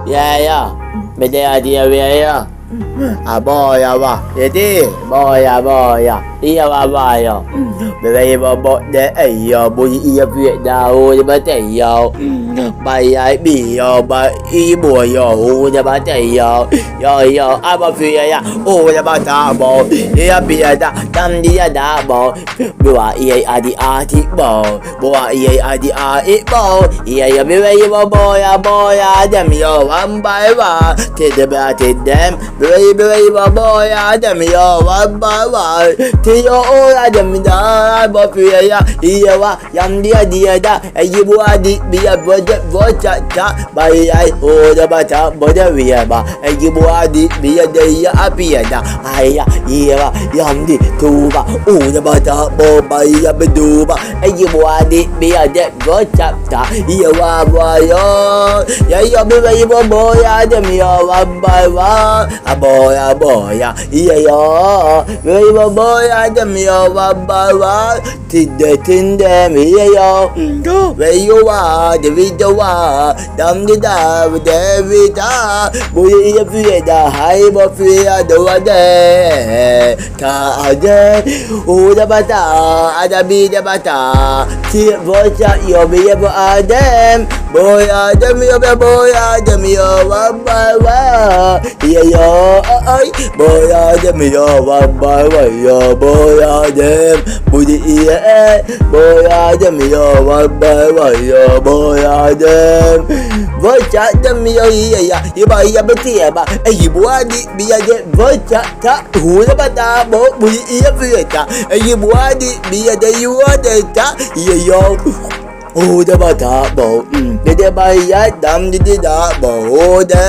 ya. Beda dia ya. Aboya wa. Jadi boya. Iya ya. Bebe bobot de ayo bunyi iya piet dau de bate yo. Bai ai bi yo ba i bo yo de bate yo. Yo aba piet ya. Oh de bata bo. Iya piet da dam dia da bo. Bua iya adi bo. Bua iya adi bo. Iya ya bebe boya dem yo one by one. Te ba te dem. Bebe boya dem yo one by one. Te yo dem da bo ya iya wa yang dia da ayi bu adi biya boja ta bai ai o da bata boda wiya ba ayi bu adi biya da ya api da aya iya wa yang di tu ba o da bata bo bai ya bedu ba ayi bu adi biya da boja ta iya wa yo ya biya bo ya da mi yo wa bai wa aboya iya yo biya bo ya da mi yo wa bai wa Tinde miya yo where you are the video dam di da vida boy ya fieda hai bo fieda do ade ka ade o da bata ada bi da bata ti vocha yo bi bo adem boy adem yo wa yeah yo ai boy adem yo wa yo boy adem budi iya boy adem yo wa yo boy adem vocha adem yo iya ya beti ya ba ibu adi biya je vocha ta hula bata bo budi iya fieta ibu adi biya de you ade ta iya yo oh da bata bo de ba ya dam di da bo de